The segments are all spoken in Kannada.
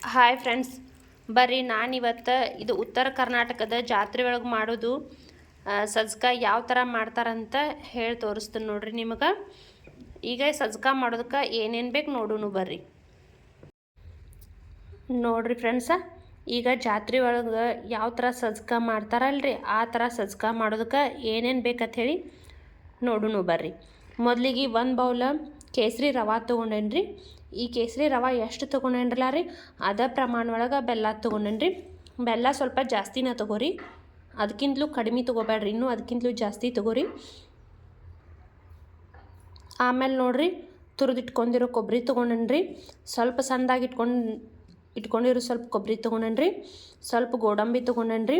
ಹಾಯ್ ಫ್ರೆಂಡ್ಸ್, ಬರ್ರಿ ನಾನಿವತ್ತು ಇದು ಉತ್ತರ ಕರ್ನಾಟಕದ ಜಾತ್ರೆ ಒಳಗೆ ಮಾಡೋದು ಸಜ್ಕ ಯಾವ ಥರ ಮಾಡ್ತಾರಂತ ಹೇಳಿ ತೋರಿಸ್ತೀನಿ ನೋಡ್ರಿ ನಿಮಗೆ. ಈಗ ಸಜ್ಕ ಮಾಡೋದಕ್ಕೆ ಏನೇನು ಬೇಕು ನೋಡೋಣ ಬರ್ರಿ. ನೋಡ್ರಿ ಫ್ರೆಂಡ್ಸ, ಈಗ ಜಾತ್ರೆ ಒಳಗೆ ಯಾವ ಥರ ಸಜ್ಕ ಮಾಡ್ತಾರಲ್ರಿ ಆ ಥರ ಸಜ್ಕ ಮಾಡೋದಕ್ಕೆ ಏನೇನು ಬೇಕಂತ ಹೇಳಿ ನೋಡೋಣ ಬರ್ರಿ. ಮೊದಲಿಗೆ ಒಂದು ಬೌಲ ಕೇಸರಿ ರವೆ ತೊಗೊಂಡೇನ್ರಿ. ಈ ಕೇಸರಿ ರವೆ ಎಷ್ಟು ತೊಗೊಂಡೇನ್ರಲ್ಲ ರೀ ಅದೇ ಪ್ರಮಾಣ ಒಳಗೆ ಬೆಲ್ಲ ತೊಗೊಂಡೇನ್ರಿ. ಬೆಲ್ಲ ಸ್ವಲ್ಪ ಜಾಸ್ತಿನ ತೊಗೋರಿ, ಅದಕ್ಕಿಂತಲೂ ಕಡಿಮೆ ತೊಗೋಬೇಡ್ರಿ, ಇನ್ನೂ ಅದಕ್ಕಿಂತಲೂ ಜಾಸ್ತಿ ತೊಗೋರಿ. ಆಮೇಲೆ ನೋಡ್ರಿ, ತುರಿದಿಟ್ಕೊಂಡಿರೋ ಕೊಬ್ಬರಿ ತೊಗೊಂಡೇನ್ರಿ. ಸ್ವಲ್ಪ ಸಣ್ಣದಾಗಿ ಇಟ್ಕೊಂಡಿರೋ ಸ್ವಲ್ಪ ಕೊಬ್ಬರಿ ತೊಗೊಂಡೇನ್ರಿ. ಸ್ವಲ್ಪ ಗೋಡಂಬಿ ತೊಗೊಂಡೇನ್ರಿ.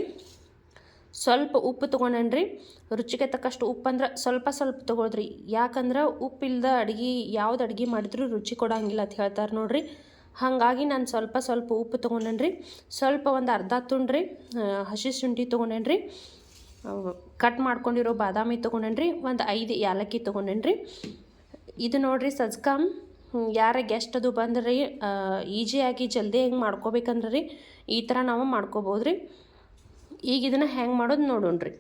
ಸ್ವಲ್ಪ ಉಪ್ಪು ತೊಗೊಂಡೇನ್ರಿ. ರುಚಿಗೆ ತಕ್ಕಷ್ಟು ಉಪ್ಪು ಅಂದ್ರೆ ಸ್ವಲ್ಪ ತೊಗೊಳ್ರಿ. ಯಾಕಂದ್ರೆ ಉಪ್ಪಿಲ್ಲದ ಅಡುಗೆ ಯಾವ್ದು ಅಡುಗೆ ಮಾಡಿದ್ರೂ ರುಚಿ ಕೊಡೋಂಗಿಲ್ಲ ಅಂತ ಹೇಳ್ತಾರೆ ನೋಡ್ರಿ. ಹಾಗಾಗಿ ನಾನು ಸ್ವಲ್ಪ ಉಪ್ಪು ತೊಗೊಂಡೇನ್ರಿ. ಸ್ವಲ್ಪ ಒಂದು ಅರ್ಧ ತುಂಡ್ರಿ ಹಸಿ ಶುಂಠಿ ತೊಗೊಂಡೇನ್ರಿ. ಕಟ್ ಮಾಡ್ಕೊಂಡಿರೋ ಬಾದಾಮಿ ತೊಗೊಂಡೇನ್ರಿ. ಒಂದು 5 ಏಲಕ್ಕಿ ತೊಗೊಂಡೇನ್ರಿ. ಇದು ನೋಡ್ರಿ ಸಜ್ಕ ಯಾರ ಗೆಸ್ಟ್ ಅದು ಬಂದ್ರಿ ಈಜಿಯಾಗಿ ಜಲ್ದಿ ಹೆಂಗೆ ಮಾಡ್ಕೋಬೇಕಂದ್ರೆ ರೀ ಈ ಥರ ನಾವು ಮಾಡ್ಕೋಬೋದ್ರಿ. ಈಗ ಇದನ್ನು ಹೆಂಗೆ ಮಾಡೋದು ನೋಡೋಣ್ರಿ.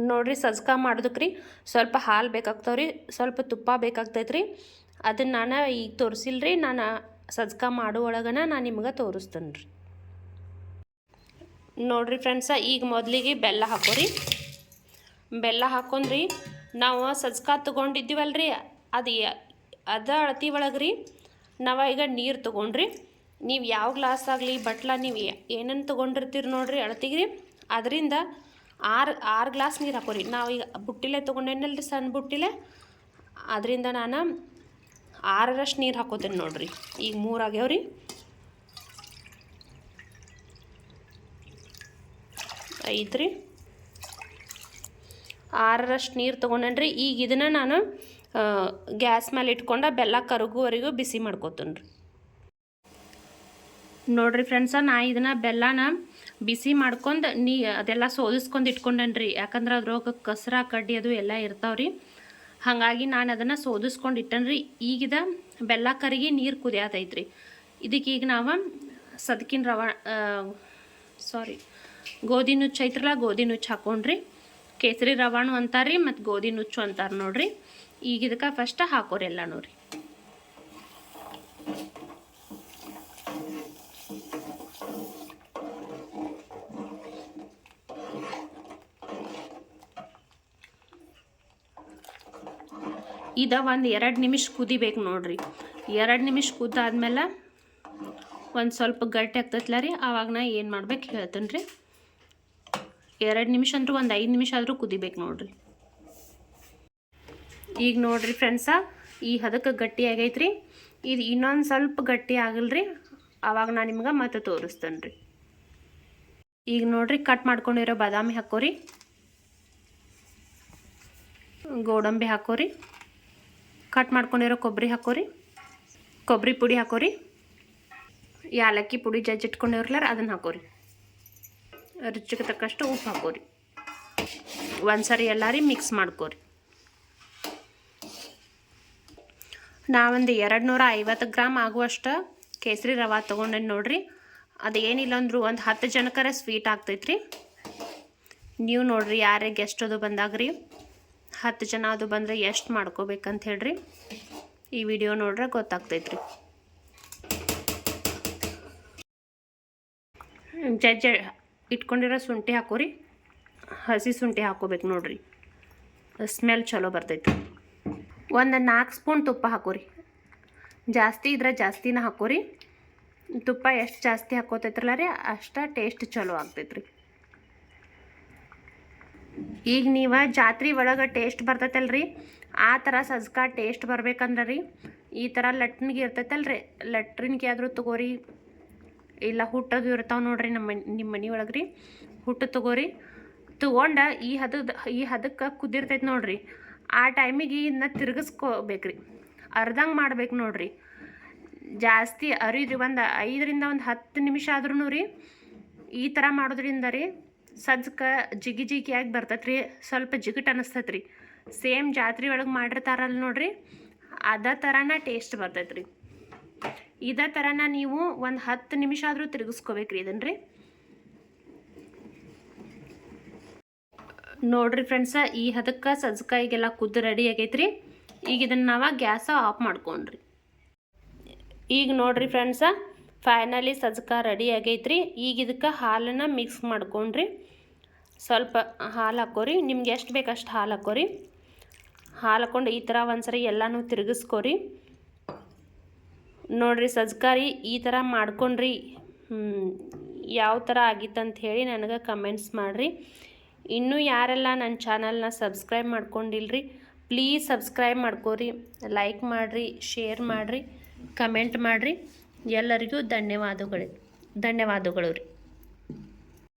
ನೋಡ್ರಿ, ಸಜ್ಕ ಮಾಡೋದಕ್ಕೆ ರೀ ಸ್ವಲ್ಪ ಹಾಲು ಬೇಕಾಗ್ತಾವ್ರಿ, ಸ್ವಲ್ಪ ತುಪ್ಪ ಬೇಕಾಗ್ತೈತ್ರಿ. ಅದನ್ನು ನಾನು ಈಗ ತೋರಿಸಿಲ್ರಿ, ನಾನು ಸಜ್ಕ ಮಾಡೋ ಒಳಗನ ನಾನು ನಿಮ್ಗೆ ತೋರಿಸ್ತೇನೆ ರೀ. ನೋಡ್ರಿ ಫ್ರೆಂಡ್ಸ, ಈಗ ಮೊದಲಿಗೆ ಬೆಲ್ಲ ಹಾಕೋರಿ. ಬೆಲ್ಲ ಹಾಕೊಂಡ್ರಿ ನಾವು ಸಜ್ಕ ತೊಗೊಂಡಿದ್ದೀವಲ್ರಿ ಅದ ಅಳತಿ ಒಳಗೆ ರೀ ನಾವು ಈಗ ನೀರು ತೊಗೊಂಡ್ರಿ. ನೀವು ಯಾವ ಗ್ಲಾಸ್ ಆಗಲಿ ಬಟ್ಲ ನೀವು ಏನೇನು ತೊಗೊಂಡಿರ್ತೀರಿ ನೋಡ್ರಿ ಅಳತಿಗೆ ರೀ ಅದರಿಂದ 6 ಗ್ಲಾಸ್ ನೀರು ಹಾಕೋರಿ. ನಾವು ಈಗ ಬುಟ್ಟಿಲೆ ತೊಗೊಂಡೇನಲ್ರಿ, ಸಣ್ಣ ಬುಟ್ಟಿಲೆ, ಅದರಿಂದ ನಾನು 6ರಷ್ಟು ನೀರು ಹಾಕೋತೇನೆ ನೋಡ್ರಿ. ಈಗ 3 ಆಗ್ಯಾವ್ರಿ. ಐತ್ರಿ 6ರಷ್ಟು ನೀರು ತೊಗೊಂಡೇನ್ರಿ. ಈಗ ಇದನ್ನು ನಾನು ಗ್ಯಾಸ್ ಮೇಲೆ ಇಟ್ಕೊಂಡು ಬೆಲ್ಲ ಕರಗುವವರೆಗೂ ಬಿಸಿ ಮಾಡ್ಕೋತೇನೆ ರೀ. ನೋಡ್ರಿ ಫ್ರೆಂಡ್ಸ, ನಾ ಇದನ್ನು ಬೆಲ್ಲನ ಬಿಸಿ ಮಾಡ್ಕೊಂಡು ಅದೆಲ್ಲ ಸೋದಿಸ್ಕೊಂಡು ಇಟ್ಕೊಂಡೇನ್ರಿ. ಯಾಕಂದ್ರೆ ಅದ್ರೊಳಗೆ ಕಸರ ಕಡ್ಡಿ ಅದು ಎಲ್ಲ ಇರ್ತಾವ್ರಿ. ಹಾಗಾಗಿ ನಾನು ಅದನ್ನು ಸೋದಿಸ್ಕೊಂಡು ಇಟ್ಟೇನ್ರಿ. ಈಗಿದ ಬೆಲ್ಲ ಕರಗಿ ನೀರು ಕುದಿಯತೈತ್ರಿ. ಇದಕ್ಕೆ ಈಗ ನಾವು ಸದ್ಕಿನ ಗೋಧಿ ನುಚ್ಚು ಐತ್ರಲ್ಲ, ಗೋಧಿ ನುಚ್ಚು ಹಾಕೊಂಡ್ರಿ. ಕೇಸರಿ ರವಾಣು ಅಂತಾರ್ರಿ, ಮತ್ತು ಗೋಧಿ ನುಚ್ಚು ಅಂತಾರೆ ನೋಡ್ರಿ. ಈಗ ಇದಕ್ಕೆ ಫಸ್ಟ್ ಹಾಕೋರಿ ಎಲ್ಲ ನೋಡ್ರಿ. ಇದು ಒಂದು 2 ನಿಮಿಷ ಕುದಿಬೇಕು ನೋಡ್ರಿ. 2 ನಿಮಿಷ ಕುದ್ದಾದ್ಮೇಲೆ ಒಂದು ಸ್ವಲ್ಪ ಗಟ್ಟಿ ಆಗ್ತೈತಲ್ಲ ರೀ, ಆವಾಗ ನಾ ಏನು ಮಾಡ್ಬೇಕು ಹೇಳ್ತೇನೆ ರೀ. 2 ನಿಮಿಷ ಅಂದ್ರೂ ಒಂದು 5 ನಿಮಿಷ ಆದರೂ ಕುದಿಬೇಕು ನೋಡ್ರಿ. ಈಗ ನೋಡ್ರಿ ಫ್ರೆಂಡ್ಸ, ಈ ಹದಕ್ಕೆ ಗಟ್ಟಿ ಆಗೈತ್ರಿ. ಇದು ಇನ್ನೊಂದು ಸ್ವಲ್ಪ ಗಟ್ಟಿ ಆಗಲ್ರಿ, ಆವಾಗ ನಾನು ನಿಮ್ಗೆ ಮತ್ತೆ ತೋರಿಸ್ತೇನೆ ರೀ. ಈಗ ನೋಡ್ರಿ, ಕಟ್ ಮಾಡ್ಕೊಂಡಿರೋ ಬಾದಾಮಿ ಹಾಕೋರಿ, ಗೋಡಂಬಿ ಹಾಕೋರಿ, ಕಟ್ ಮಾಡ್ಕೊಂಡಿರೋ ಕೊಬ್ಬರಿ ಹಾಕೋರಿ, ಕೊಬ್ಬರಿ ಪುಡಿ ಹಾಕೋರಿ, ಏಲಕ್ಕಿ ಪುಡಿ ಜಜ್ಜಿಟ್ಕೊಂಡಿರಲ್ಲ ಅದನ್ನು ಹಾಕೋರಿ. ರುಚಿಗೆ ತಕ್ಕಷ್ಟು ಉಪ್ಪು ಹಾಕೋರಿ. ಒಂದ್ಸರಿ ಎಲ್ಲಾರಿ ಮಿಕ್ಸ್ ಮಾಡ್ಕೋರಿ. ನಾವೊಂದು 250 ಗ್ರಾಮ್ ಆಗುವಷ್ಟು ಕೇಸರಿ ರವೆ ತೊಗೊಂಡೇನಿ ನೋಡ್ರಿ. ಅದು ಏನಿಲ್ಲ ಅಂದರೂ ಒಂದು 10 ಜನಕ್ಕರ ಸ್ವೀಟ್ ಆಗ್ತೈತ್ರಿ. ನೀವು ನೋಡ್ರಿ, ಯಾರೇ ಗೆಸ್ಟ್ ಅದು ಬಂದಾಗ್ರಿ 10 ಜನ ಅದು ಬಂದರೆ ಎಷ್ಟು ಮಾಡ್ಕೋಬೇಕಂತ ಹೇಳ್ರಿ ಈ ವಿಡಿಯೋ ನೋಡ್ರೆ ಗೊತ್ತಾಗ್ತೈತ್ರಿ. ಇಟ್ಕೊಂಡಿರೋ ಶುಂಠಿ ಹಾಕೋರಿ. ಹಸಿ ಶುಂಠಿ ಹಾಕೋಬೇಕು ನೋಡ್ರಿ, ಸ್ಮೆಲ್ ಚಲೋ ಬರ್ತೈತಿ. ಒಂದು 4 ಸ್ಪೂನ್ ತುಪ್ಪ ಹಾಕೋರಿ. ಜಾಸ್ತಿ ಇದ್ರೆ ಜಾಸ್ತಿನ ಹಾಕೋರಿ. ತುಪ್ಪ ಎಷ್ಟು ಜಾಸ್ತಿ ಹಾಕೋತೈತ್ರಲ್ಲ ರೀ ಅಷ್ಟು ಟೇಸ್ಟ್ ಚಲೋ ಆಗ್ತೈತ್ರಿ. ಈಗ ನೀವು ಜಾತ್ರೆ ಒಳಗೆ ಟೇಸ್ಟ್ ಬರ್ತೈತಲ್ರಿ ಆ ಥರ ಸಜ್ಕ ಟೇಸ್ಟ್ ಬರ್ಬೇಕಂದ್ರೆ ರೀ ಈ ಥರ ಲಟ್ನಿಗೆ ಇರ್ತೈತಲ್ರಿ, ಲಟ್ರಿನ್ಗೆ ಆದರೂ ತೊಗೋರಿ. ಇಲ್ಲ ಹುಟ್ಟದು ಇರ್ತಾವೆ ನೋಡ್ರಿ ನಿಮ್ಮ ಮನೆ ಒಳಗೆ ರೀ, ಹುಟ್ಟು ತೊಗೋರಿ. ತೊಗೊಂಡು ಈ ಹದಕ್ಕೆ ಕುದಿರ್ತೈತೆ ನೋಡ್ರಿ, ಆ ಟೈಮಿಗೆ ಇದನ್ನ ತಿರುಗಿಸ್ಕೋಬೇಕ್ರಿ. ಅರ್ಧಂಗೆ ಮಾಡ್ಬೇಕು ನೋಡ್ರಿ. ಜಾಸ್ತಿ ಅರಿದ್ರಿ, ಒಂದು 5ರಿಂದ 10 ನಿಮಿಷ ಆದ್ರೂ ರೀ ಈ ಥರ ಮಾಡೋದ್ರಿಂದ ರೀ ಸಜ್ಕ ಜಿಗಿಯಾಗಿ ಬರ್ತೈತ್ರಿ. ಸ್ವಲ್ಪ ಜಿಗಿಟ್ ಅನ್ನಿಸ್ತೈತ್ರಿ. ಸೇಮ್ ಜಾತ್ರೆ ಒಳಗೆ ಮಾಡಿರ್ತಾರಲ್ಲ ನೋಡ್ರಿ ಅದೇ ಥರನ ಟೇಸ್ಟ್ ಬರ್ತೈತ್ರಿ. ಇದೇ ಥರನ ನೀವು ಒಂದು 10 ನಿಮಿಷ ಆದರೂ ತಿರುಗಿಸ್ಕೋಬೇಕ್ರಿ ಇದನ್ನು ರೀ. ನೋಡಿರಿ ಫ್ರೆಂಡ್ಸ, ಈ ಹದಕ್ಕೆ ಸಜ್ಜಿಕಾಯಿಗೆಲ್ಲ ಕುದ್ದು ರೆಡಿ ಆಗೈತ್ರಿ. ಈಗ ಇದನ್ನು ನಾವು ಗ್ಯಾಸ ಆಫ್ ಮಾಡ್ಕೊಂಡ್ರಿ. ಈಗ ನೋಡಿರಿ ಫ್ರೆಂಡ್ಸ, ಫೈನಲಿ ಸಜ್ಜಿಕಾಯಿ ರೆಡಿ ಆಗೈತ್ರಿ. ಈಗ ಇದಕ್ಕೆ ಹಾಲನ್ನು ಮಿಕ್ಸ್ ಮಾಡ್ಕೊಂಡ್ರಿ. ಸ್ವಲ್ಪ ಹಾಲು ಹಾಕೋರಿ, ನಿಮ್ಗೆ ಎಷ್ಟು ಬೇಕು ಅಷ್ಟು ಹಾಲು ಹಾಕೋರಿ. ಹಾಲು ಹಾಕ್ಕೊಂಡು ಈ ಥರ ಒಂದ್ಸರಿ ಎಲ್ಲನೂ ತಿರುಗಿಸ್ಕೋರಿ. ನೋಡಿರಿ ಸಜ್ಜಿಕಾಯಿ ಈ ಥರ ಮಾಡ್ಕೊಂಡ್ರಿ. ಯಾವ ಥರ ಆಗಿತ್ತಂತ ಹೇಳಿ ನನಗೆ ಕಮೆಂಟ್ಸ್ ಮಾಡಿರಿ. ಇನ್ನೂ ಯಾರೆಲ್ಲ ನನ್ನ ಚಾನಲ್ನ ಸಬ್ಸ್ಕ್ರೈಬ್ ಮಾಡ್ಕೊಂಡಿಲ್ರಿ, ಪ್ಲೀಸ್ ಸಬ್ಸ್ಕ್ರೈಬ್ ಮಾಡ್ಕೋರಿ, ಲೈಕ್ ಮಾಡಿರಿ, ಶೇರ್ ಮಾಡಿರಿ, ಕಮೆಂಟ್ ಮಾಡಿರಿ. ಎಲ್ಲರಿಗೂ ಧನ್ಯವಾದಗಳು ರೀ.